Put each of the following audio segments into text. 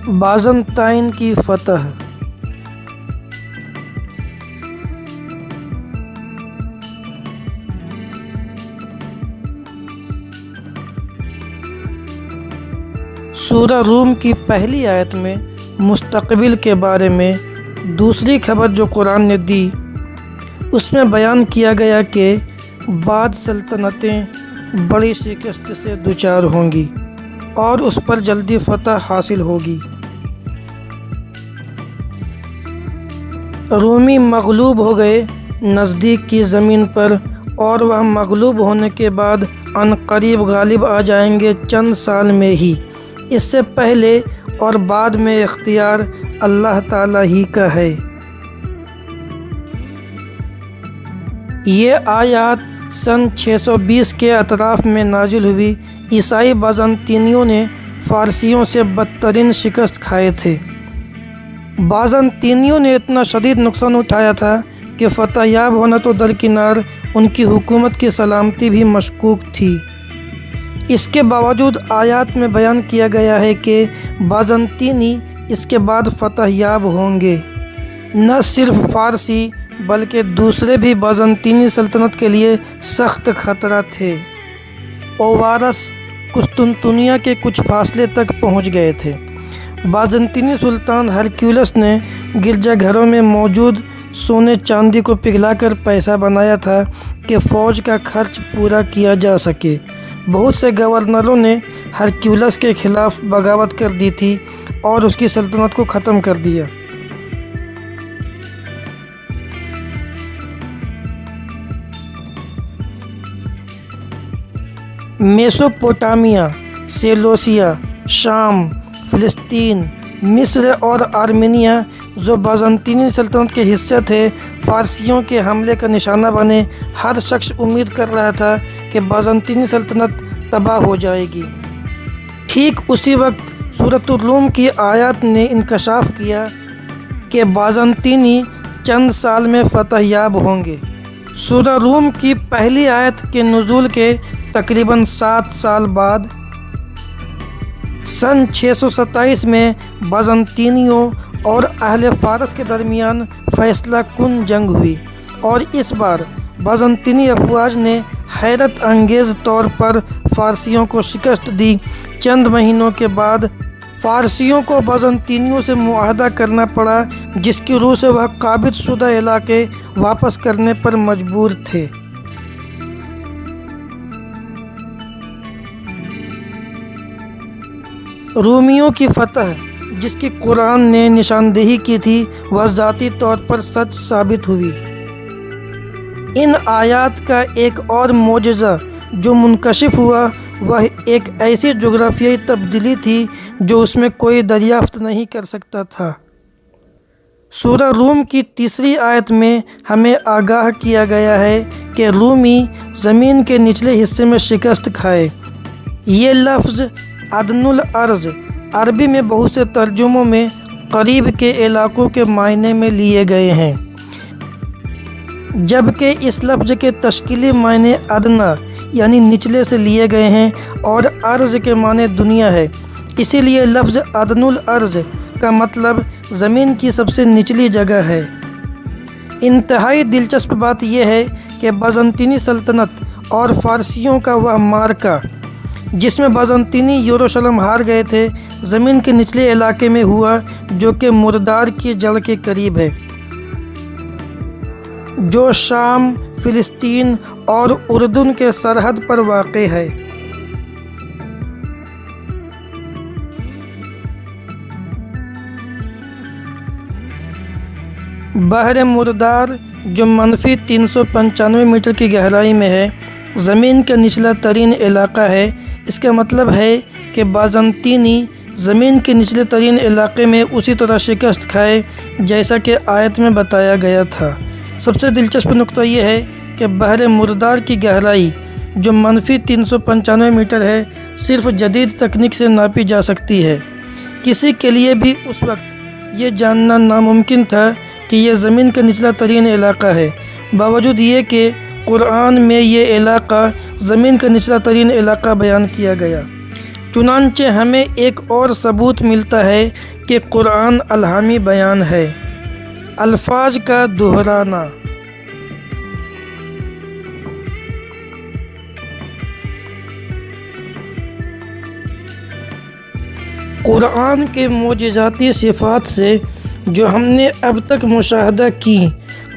بازنطائن کی فتح۔ سورہ روم کی پہلی آیت میں مستقبل کے بارے میں دوسری خبر جو قرآن نے دی اس میں بیان کیا گیا کہ بعض سلطنتیں بڑی شکست سے دوچار ہوں گی اور اس پر جلدی فتح حاصل ہوگی۔ رومی مغلوب ہو گئے نزدیک کی زمین پر، اور وہ مغلوب ہونے کے بعد عنقریب غالب آ جائیں گے چند سال میں ہی۔ اس سے پہلے اور بعد میں اختیار اللہ تعالیٰ ہی کا ہے۔ یہ آیات سن 620 کے اطراف میں نازل ہوئی۔ عیسائی بازنطینیوں نے فارسیوں سے بدترین شکست کھائے تھے۔ بازنطینیوں نے اتنا شدید نقصان اٹھایا تھا کہ فتح یاب ہونا تو درکنار، ان کی حکومت کی سلامتی بھی مشکوک تھی۔ اس کے باوجود آیات میں بیان کیا گیا ہے کہ بازنطینی اس کے بعد فتح یاب ہوں گے۔ نہ صرف فارسی بلکہ دوسرے بھی بازنطینی سلطنت کے لیے سخت خطرہ تھے۔ اوارس قسطنطنیہ کے کچھ فاصلے تک پہنچ گئے تھے۔ بازنطینی سلطان ہرکیولس نے گرجا گھروں میں موجود سونے چاندی کو پگھلا کر پیسہ بنایا تھا کہ فوج کا خرچ پورا کیا جا سکے۔ بہت سے گورنروں نے ہرکیولس کے خلاف بغاوت کر دی تھی اور اس کی سلطنت کو ختم کر دیا۔ میسوپوٹامیہ، سیلوسیا، شام، فلسطین، مصر اور آرمینیا جو بازنطینی سلطنت کے حصے تھے، فارسیوں کے حملے کا نشانہ بنے۔ ہر شخص امید کر رہا تھا کہ بازنطینی سلطنت تباہ ہو جائے گی۔ ٹھیک اسی وقت سورۃ الروم کی آیات نے انکشاف کیا کہ بازنطینی چند سال میں فتح یاب ہوں گے۔ سورہ روم کی پہلی آیت کے نزول کے تقریباً 7 سال بعد سن 627 میں بازنطینیوں اور اہل فارس کے درمیان فیصلہ کن جنگ ہوئی، اور اس بار بازنطینی افواج نے حیرت انگیز طور پر فارسیوں کو شکست دی۔ چند مہینوں کے بعد فارسیوں کو بازنطینیوں سے معاہدہ کرنا پڑا، جس کی روح سے وہ قابض شدہ علاقے واپس کرنے پر مجبور تھے۔ رومیوں کی فتح جس کی قرآن نے نشاندہی کی تھی، وہ ذاتی طور پر سچ ثابت ہوئی۔ ان آیات کا ایک اور معجزہ جو منکشف ہوا وہ ایک ایسی جغرافیائی تبدیلی تھی جو اس میں کوئی دریافت نہیں کر سکتا تھا۔ سورہ روم کی تیسری آیت میں ہمیں آگاہ کیا گیا ہے کہ رومی زمین کے نچلے حصے میں شکست کھائے۔ یہ لفظ ادنی الارض عربی میں بہت سے ترجموں میں قریب کے علاقوں کے معنی میں لیے گئے ہیں، جبکہ اس لفظ کے تشکیلی معنی ادنا یعنی نچلے سے لیے گئے ہیں، اور ارض کے معنی دنیا ہے۔ اسی لیے لفظ ادنی الارض کا مطلب زمین کی سب سے نچلی جگہ ہے۔ انتہائی دلچسپ بات یہ ہے کہ بازنطینی سلطنت اور فارسیوں کا وہ معرکہ جس میں بازنطینی یروشلم ہار گئے تھے، زمین کے نچلے علاقے میں ہوا جو کہ مردار کی جڑ کے قریب ہے، جو شام، فلسطین اور اردن کے سرحد پر واقع ہے۔ بحر مردار جو منفی 395 میٹر کی گہرائی میں ہے، زمین کا نچلا ترین علاقہ ہے۔ اس کا مطلب ہے کہ بازنطینی زمین کے نچلے ترین علاقے میں اسی طرح شکست کھائے جیسا کہ آیت میں بتایا گیا تھا۔ سب سے دلچسپ نقطہ یہ ہے کہ بحر مردار کی گہرائی جو منفی 395 میٹر ہے، صرف جدید تکنیک سے ناپی جا سکتی ہے۔ کسی کے لیے بھی اس وقت یہ جاننا ناممکن تھا کہ یہ زمین کا نچلا ترین علاقہ ہے، باوجود یہ کہ قرآن میں یہ علاقہ زمین کا نچلا ترین علاقہ بیان کیا گیا۔ چنانچہ ہمیں ایک اور ثبوت ملتا ہے کہ قرآن الہامی بیان ہے۔ الفاظ کا دہرانا۔ قرآن کے معجزاتی صفات سے جو ہم نے اب تک مشاہدہ کی،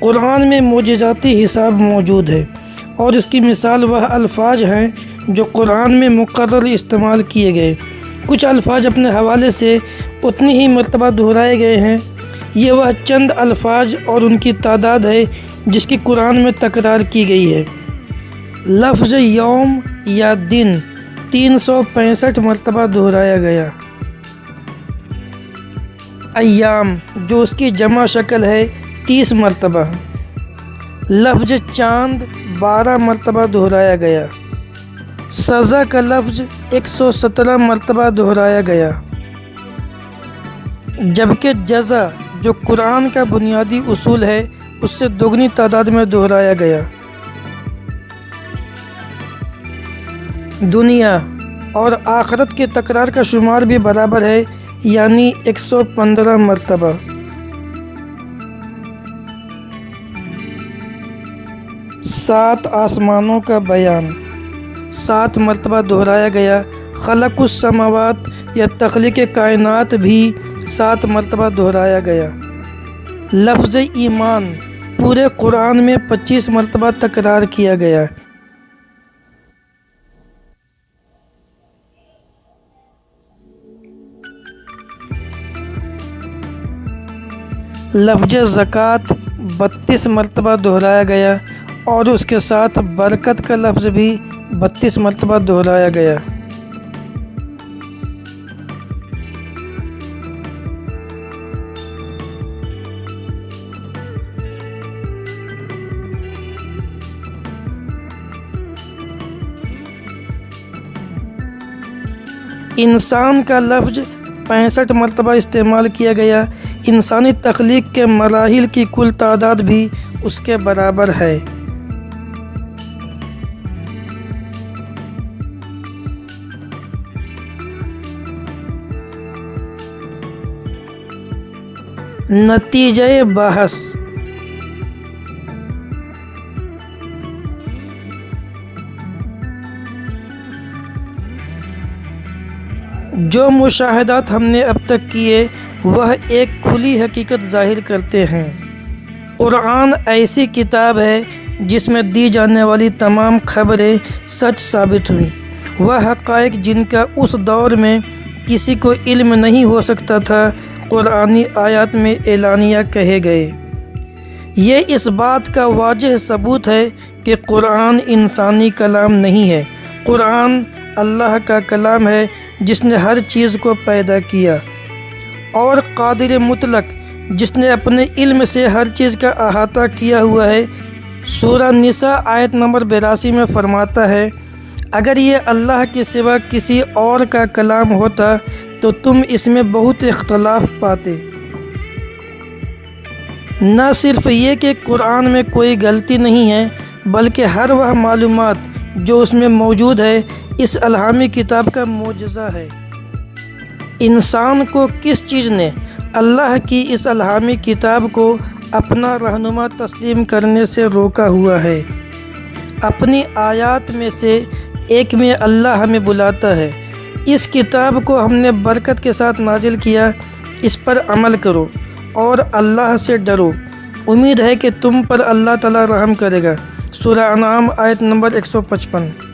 قرآن میں معجزاتی حساب موجود ہے، اور اس کی مثال وہ الفاظ ہیں جو قرآن میں مقرر استعمال کیے گئے۔ کچھ الفاظ اپنے حوالے سے اتنی ہی مرتبہ دہرائے گئے ہیں۔ یہ وہ چند الفاظ اور ان کی تعداد ہے جس کی قرآن میں تکرار کی گئی ہے۔ لفظ یوم یا دن 365 مرتبہ دہرایا گیا۔ ایام جو اس کی جمع شکل ہے 30 مرتبہ۔ لفظ چاند 12 مرتبہ دہرایا گیا۔ سزا کا لفظ 117 مرتبہ دہرایا گیا، جبکہ جزا جو قرآن کا بنیادی اصول ہے اس سے دوگنی تعداد میں دہرایا گیا۔ دنیا اور آخرت کے تکرار کا شمار بھی برابر ہے، یعنی 115 مرتبہ۔ سات آسمانوں کا بیان 7 مرتبہ دہرایا گیا۔ خلق السماوات یا تخلیق کائنات بھی 7 مرتبہ دہرایا گیا۔ لفظ ایمان پورے قرآن میں 25 مرتبہ تکرار کیا گیا۔ لفظ زکوٰۃ 32 مرتبہ دہرایا گیا، اور اس کے ساتھ برکت کا لفظ بھی 32 مرتبہ دہرایا گیا۔ انسان کا لفظ 65 مرتبہ استعمال کیا گیا۔ انسانی تخلیق کے مراحل کی کل تعداد بھی اس کے برابر ہے۔ نتیجہ بحث۔ جو مشاہدات ہم نے اب تک کیے وہ ایک کھلی حقیقت ظاہر کرتے ہیں۔ قرآن ایسی کتاب ہے جس میں دی جانے والی تمام خبریں سچ ثابت ہوئیں۔ وہ حقائق جن کا اس دور میں کسی کو علم نہیں ہو سکتا تھا، قرآنی آیات میں اعلانیہ کہے گئے۔ یہ اس بات کا واضح ثبوت ہے کہ قرآن انسانی کلام نہیں ہے۔ قرآن اللہ کا کلام ہے جس نے ہر چیز کو پیدا کیا، اور قادر مطلق جس نے اپنے علم سے ہر چیز کا احاطہ کیا ہوا ہے۔ سورہ نساء آیت نمبر 82 میں فرماتا ہے، اگر یہ اللہ کے سوا کسی اور کا کلام ہوتا تو تم اس میں بہت اختلاف پاتے۔ نہ صرف یہ کہ قرآن میں کوئی غلطی نہیں ہے، بلکہ ہر وہ معلومات جو اس میں موجود ہے اس الہامی کتاب کا معجزہ ہے۔ انسان کو کس چیز نے اللہ کی اس الہامی کتاب کو اپنا رہنما تسلیم کرنے سے روکا ہوا ہے؟ اپنی آیات میں سے ایک میں اللہ ہمیں بلاتا ہے، اس کتاب کو ہم نے برکت کے ساتھ نازل کیا، اس پر عمل کرو اور اللہ سے ڈرو، امید ہے کہ تم پر اللہ تعالی رحم کرے گا۔ سورہ انعام آیت نمبر 155۔